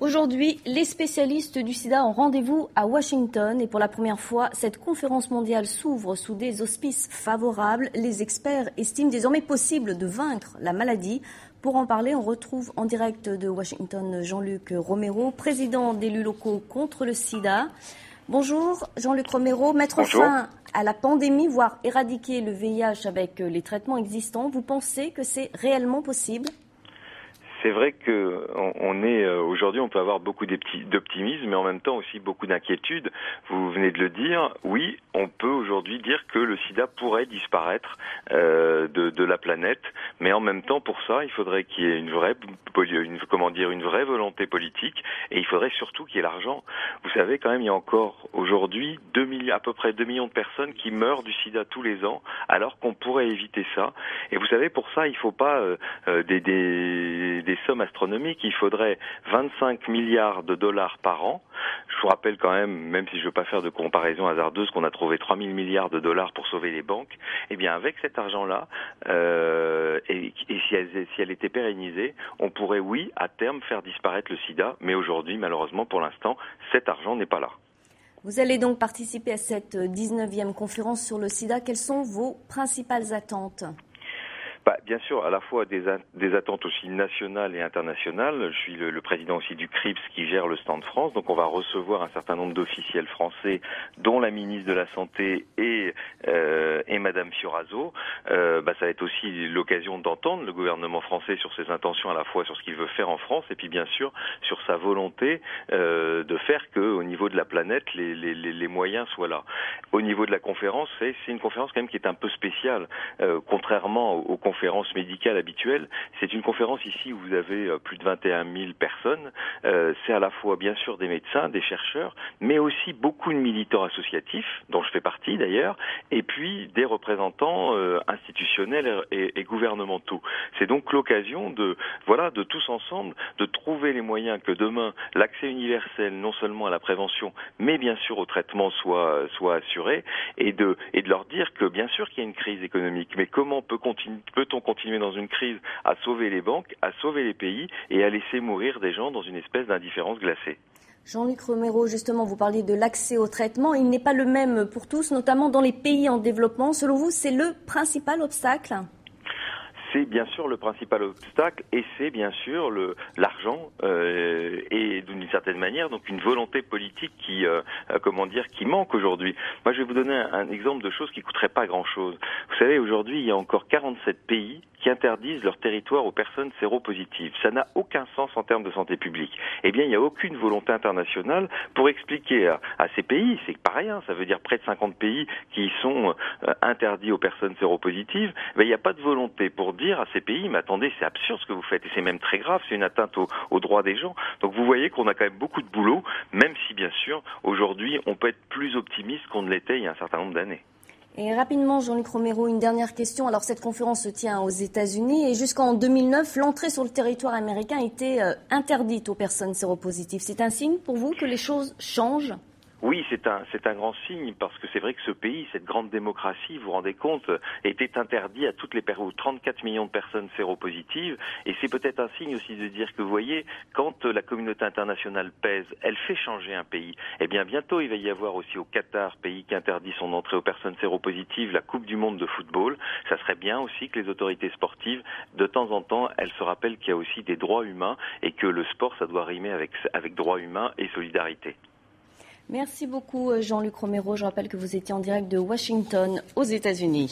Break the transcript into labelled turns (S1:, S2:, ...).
S1: Aujourd'hui, les spécialistes du sida ont rendez-vous à Washington et pour la première fois, cette conférence mondiale s'ouvre sous des auspices favorables. Les experts estiment désormais possible de vaincre la maladie. Pour en parler, on retrouve en direct de Washington Jean-Luc Romero, président d'élus locaux contre le sida. Bonjour Jean-Luc Romero, mettre fin à la pandémie, voire éradiquer le VIH avec les traitements existants, vous pensez que c'est réellement possible ?
S2: C'est vrai que aujourd'hui, on peut avoir beaucoup d'optimisme, mais en même temps aussi beaucoup d'inquiétude. Vous venez de le dire. Oui, on peut aujourd'hui dire que le SIDA pourrait disparaître de la planète, mais en même temps, pour ça, il faudrait qu'il y ait une vraie volonté politique, et il faudrait surtout qu'il y ait l'argent. Vous savez, quand même, il y a encore aujourd'hui à peu près 2 millions de personnes qui meurent du SIDA tous les ans, alors qu'on pourrait éviter ça. Et vous savez, pour ça, il ne faut pas des sommes astronomiques. Il faudrait 25 milliards de dollars par an. Je vous rappelle quand même si je ne veux pas faire de comparaison hasardeuse, qu'on a trouvé 3 000 milliards de dollars pour sauver les banques. Eh bien, avec cet argent-là, et si elle était pérennisée, on pourrait, oui, à terme, faire disparaître le sida. Mais aujourd'hui, malheureusement, pour l'instant, cet argent n'est pas là.
S1: Vous allez donc participer à cette 19e conférence sur le sida. Quelles sont vos principales attentes ?
S2: Bien sûr, à la fois des attentes aussi nationales et internationales. Je suis le président aussi du CRIPS qui gère le stand France, donc on va recevoir un certain nombre d'officiels français, dont la ministre de la Santé et Madame Fioraso. Ça va être aussi l'occasion d'entendre le gouvernement français sur ses intentions, à la fois sur ce qu'il veut faire en France, et puis bien sûr sur sa volonté de faire qu'au niveau de la planète, les moyens soient là. Au niveau de la conférence, c'est une conférence quand même qui est un peu spéciale, contrairement aux conférences médicales habituelles. C'est une conférence ici où vous avez plus de 21 000 personnes. C'est à la fois bien sûr des médecins, des chercheurs, mais aussi beaucoup de militants associatifs, dont je fais partie d'ailleurs, et puis des représentants institutionnels et gouvernementaux. C'est donc l'occasion de tous ensemble, de trouver les moyens que demain l'accès universel, non seulement à la prévention, mais bien sûr au traitement soit assuré, et de leur dire que bien sûr qu'il y a une crise économique, mais comment peut-on continuer dans une crise à sauver les banques, à sauver les pays et à laisser mourir des gens dans une espèce d'indifférence glacée.
S1: Jean-Luc Romero, justement, vous parliez de l'accès au traitement. Il n'est pas le même pour tous, notamment dans les pays en développement. Selon vous, c'est le principal obstacle ?
S2: C'est bien sûr le principal obstacle, et c'est bien sûr l'argent et d'une certaine manière donc une volonté politique qui manque aujourd'hui. Moi, je vais vous donner un exemple de choses qui coûteraient pas grand-chose. Vous savez, aujourd'hui, il y a encore 47 pays qui interdisent leur territoire aux personnes séropositives. Ça n'a aucun sens en termes de santé publique. Eh bien, il n'y a aucune volonté internationale pour expliquer à ces pays, c'est pas rien, ça veut dire près de 50 pays qui sont interdits aux personnes séropositives, il n'y a pas de volonté pour dire à ces pays, mais attendez, c'est absurde ce que vous faites, et c'est même très grave, c'est une atteinte aux droits des gens. Donc vous voyez qu'on a quand même beaucoup de boulot, même si bien sûr, aujourd'hui, on peut être plus optimiste qu'on ne l'était il y a un certain nombre d'années.
S1: Et rapidement, Jean-Luc Romero, une dernière question. Alors, cette conférence se tient aux États-Unis et jusqu'en 2009, l'entrée sur le territoire américain était interdite aux personnes séropositives. C'est un signe pour vous que les choses changent ?
S2: Oui, c'est un grand signe, parce que c'est vrai que ce pays, cette grande démocratie, vous vous rendez compte, était interdit à toutes les 34 millions de personnes séropositives, et c'est peut-être un signe aussi de dire que, vous voyez, quand la communauté internationale pèse, elle fait changer un pays. Eh bien, bientôt, il va y avoir aussi au Qatar, pays qui interdit son entrée aux personnes séropositives, la Coupe du monde de football. Ça serait bien aussi que les autorités sportives, de temps en temps, elles se rappellent qu'il y a aussi des droits humains, et que le sport, ça doit rimer avec droits humains et solidarité.
S1: Merci beaucoup Jean-Luc Romero. Je rappelle que vous étiez en direct de Washington aux États-Unis.